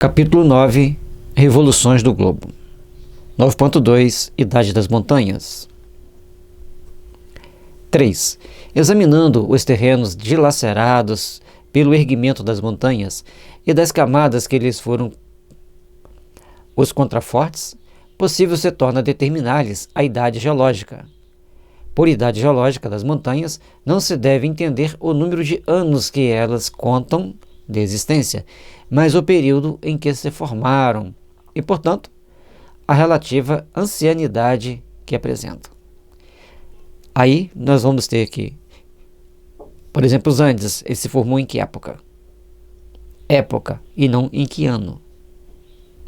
Capítulo 9. Revoluções do Globo. 9.2. Idade das Montanhas. 3. Examinando os terrenos dilacerados pelo erguimento das montanhas e das camadas que lhes foram os contrafortes, possível se torna determinar-lhes a idade geológica. Por idade geológica das montanhas, não se deve entender o número de anos que elas contam de existência, mas o período em que se formaram e, portanto, a relativa ancianidade que apresentam. Aí nós vamos ter que, por exemplo, os Andes, ele se formou em que época? Época, e não em que ano.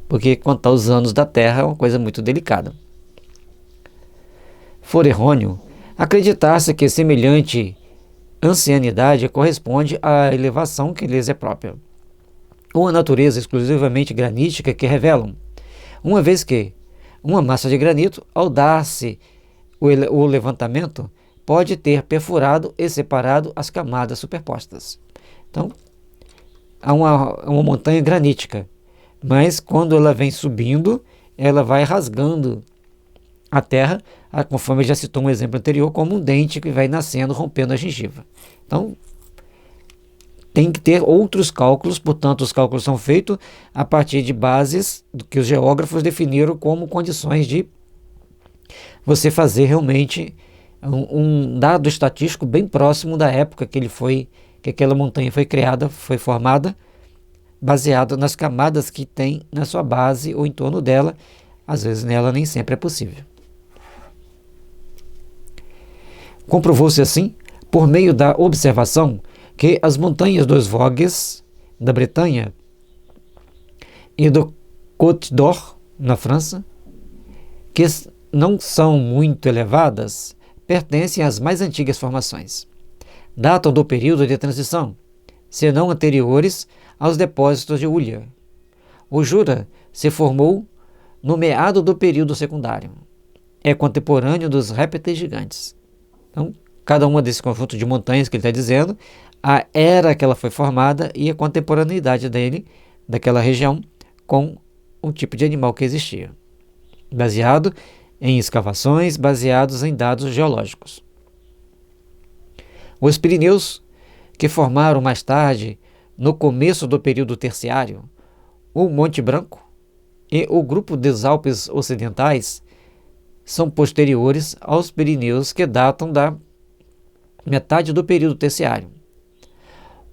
Porque contar os anos da Terra é uma coisa muito delicada. For errôneo acreditar-se que semelhante ancianidade corresponde à elevação que lhes é própria, ou à natureza exclusivamente granítica que revelam, uma vez que uma massa de granito, ao dar-se o levantamento, pode ter perfurado e separado as camadas superpostas. Então, há uma montanha granítica, mas quando ela vem subindo, ela vai rasgando a terra, conforme já citou um exemplo anterior, como um dente que vai nascendo, rompendo a gengiva. Então, tem que ter outros cálculos, portanto, os cálculos são feitos a partir de bases do que os geógrafos definiram como condições de você fazer realmente um dado estatístico bem próximo da época que aquela montanha foi criada, foi formada, baseado nas camadas que tem na sua base ou em torno dela. Às vezes nela nem sempre é possível. Comprovou-se assim, por meio da observação, que as montanhas dos Vosges, da Bretanha, e do Côte d'Or, na França, que não são muito elevadas, pertencem às mais antigas formações. Datam do período de transição, se não anteriores aos depósitos de hulha. O Jura se formou no meado do período secundário. É contemporâneo dos répteis gigantes. Então, cada uma desse conjunto de montanhas que ele está dizendo, a era que ela foi formada e a contemporaneidade daquela região, com o tipo de animal que existia, baseado em escavações, baseados em dados geológicos. Os Pirineus, que formaram mais tarde, no começo do período terciário, o Monte Branco e o grupo dos Alpes Ocidentais, são posteriores aos Pirineus, que datam da metade do período terciário.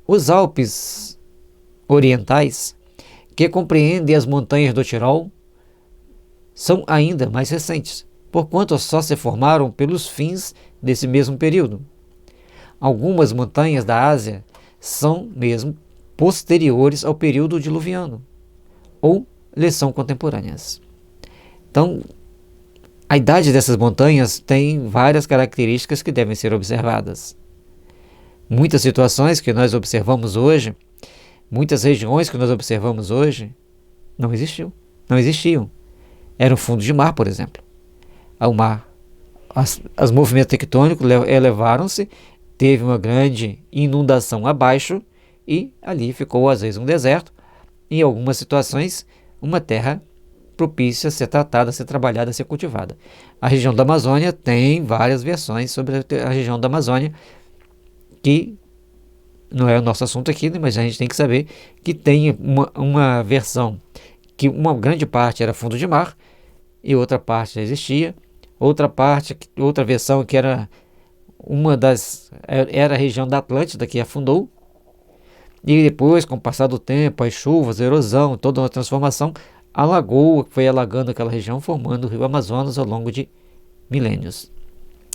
Os Alpes Orientais, que compreendem as montanhas do Tirol, são ainda mais recentes, porquanto só se formaram pelos fins desse mesmo período. Algumas montanhas da Ásia são mesmo posteriores ao período diluviano, ou lhes são contemporâneas. Então, a idade dessas montanhas tem várias características que devem ser observadas. Muitas situações que nós observamos hoje, muitas regiões que nós observamos hoje, não existiam. Era um fundo de mar, por exemplo. O mar, os movimentos tectônicos elevaram-se, teve uma grande inundação abaixo e ali ficou às vezes um deserto, em algumas situações uma terra propícia a ser tratada, a ser trabalhada, a ser cultivada. A região da Amazônia tem várias versões sobre a região da Amazônia, que não é o nosso assunto aqui, né, mas a gente tem que saber que tem uma versão que uma grande parte era fundo de mar e outra parte já existia, outra versão que era era a região da Atlântida que afundou, e depois, com o passar do tempo, as chuvas, a erosão, toda uma transformação, a lagoa foi alagando aquela região, formando o rio Amazonas ao longo de milênios.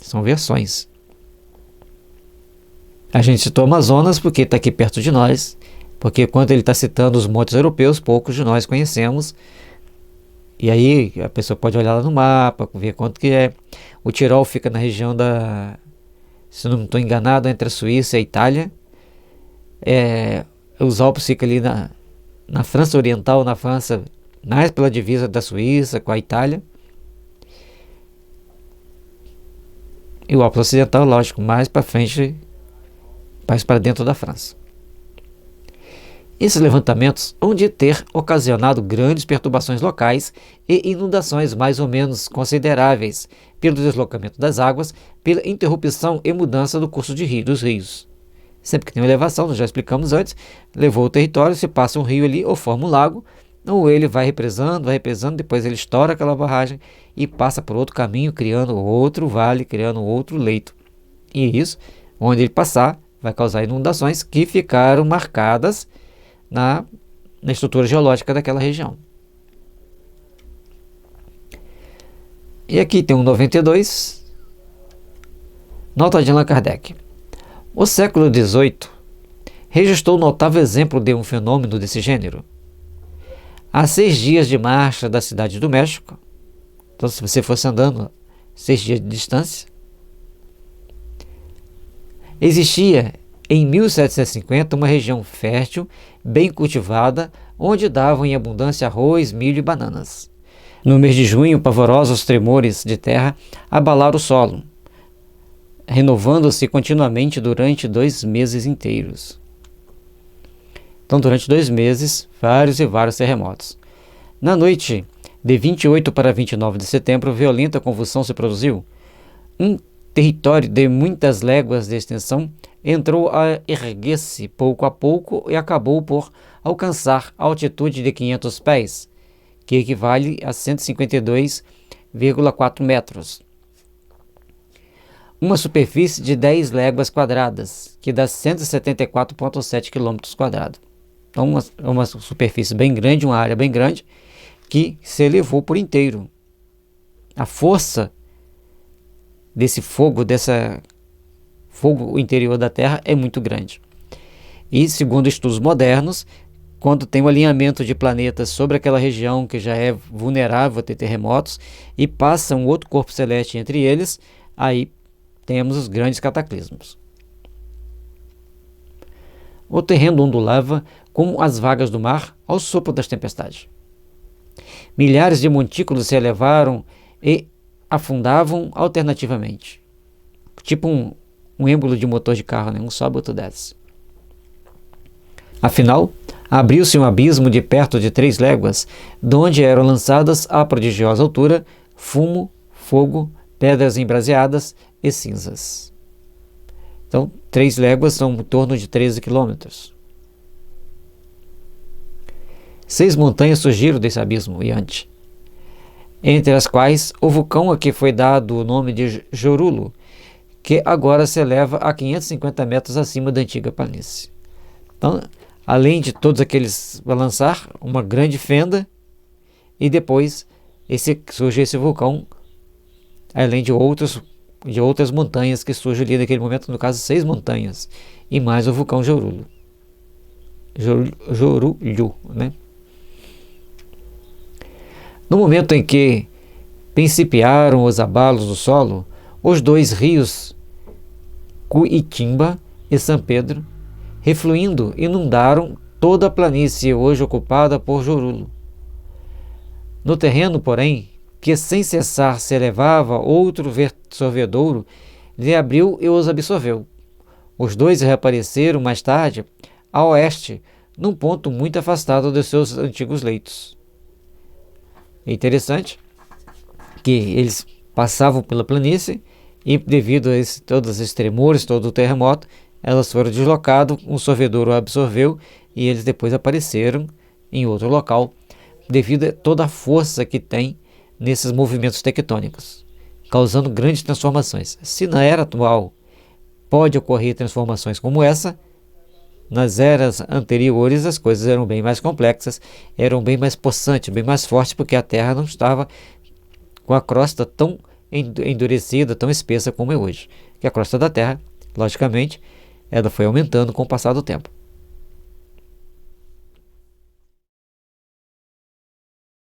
São versões. A gente citou Amazonas porque está aqui perto de nós, porque quando ele está citando os montes europeus, poucos de nós conhecemos, e aí a pessoa pode olhar lá no mapa, ver quanto que é. O Tirol fica na região se não estou enganado, entre a Suíça e a Itália. Os Alpes ficam ali na França Oriental, na França, mais pela divisa da Suíça com a Itália. E o Alpes Ocidental, lógico, mais para frente, mais para dentro da França. Esses levantamentos hão de ter ocasionado grandes perturbações locais e inundações mais ou menos consideráveis pelo deslocamento das águas, pela interrupção e mudança do curso dos rios. Sempre que tem uma elevação, nós já explicamos antes, levou o território, se passa um rio ali ou forma um lago, ou ele vai represando, depois ele estoura aquela barragem e passa por outro caminho, criando outro vale, criando outro leito. E isso, onde ele passar, vai causar inundações que ficaram marcadas na estrutura geológica daquela região. E aqui tem um 92, nota de Allan Kardec. O século XVIII registrou notável exemplo de um fenômeno desse gênero. A 6 dias de marcha da cidade do México, então se você fosse andando 6 dias de distância, existia em 1750 uma região fértil, bem cultivada, onde davam em abundância arroz, milho e bananas. No mês de junho, pavorosos tremores de terra abalaram o solo, renovando-se continuamente durante 2 meses inteiros. Então, durante 2 meses, vários terremotos. Na noite de 28 para 29 de setembro, violenta convulsão se produziu. Um território de muitas léguas de extensão entrou a erguer-se pouco a pouco e acabou por alcançar a altitude de 500 pés, que equivale a 152,4 metros. Uma superfície de 10 léguas quadradas, que dá 174,7 quilômetros quadrados. Então, uma superfície bem grande, uma área bem grande, que se elevou por inteiro. A força desse fogo interior da Terra é muito grande. E, segundo estudos modernos, quando tem um alinhamento de planetas sobre aquela região que já é vulnerável a ter terremotos e passa um outro corpo celeste entre eles, aí temos os grandes cataclismos. O terreno ondulava como as vagas do mar ao sopro das tempestades. Milhares de montículos se elevaram e afundavam alternativamente. Tipo um êmbolo de motor de carro, né? Um sobe, outro desce. Afinal, abriu-se um abismo de perto de 3 léguas, de onde eram lançadas a prodigiosa altura fumo, fogo, pedras embraseadas e cinzas. Então, 3 léguas são em torno de 13 quilômetros. 6 montanhas surgiram desse abismo iante, entre as quais o vulcão a que foi dado o nome de Jorullo, que agora se eleva a 550 metros acima da antiga planície. Então, além de todos aqueles balançar, uma grande fenda, e depois surge esse vulcão, além de outras montanhas que surgem ali naquele momento, no caso 6 montanhas, e mais o vulcão Jorullo, né? No momento em que principiaram os abalos do solo, os 2 rios Cuitimba e São Pedro, refluindo, inundaram toda a planície hoje ocupada por Jorullo. No terreno, porém, que sem cessar se elevava, outro sorvedouro lhe abriu e os absorveu. Os 2 reapareceram mais tarde a oeste, num ponto muito afastado dos seus antigos leitos. É interessante que eles passavam pela planície e, devido a todos esses tremores, todo o terremoto, elas foram deslocadas, um sorvedouro absorveu e eles depois apareceram em outro local, devido a toda a força que tem nesses movimentos tectônicos, causando grandes transformações. Se na era atual pode ocorrer transformações como essa, nas eras anteriores as coisas eram bem mais complexas, eram bem mais possantes, bem mais fortes, porque a Terra não estava com a crosta tão endurecida, tão espessa como é hoje. Que a crosta da Terra, logicamente, ela foi aumentando com o passar do tempo.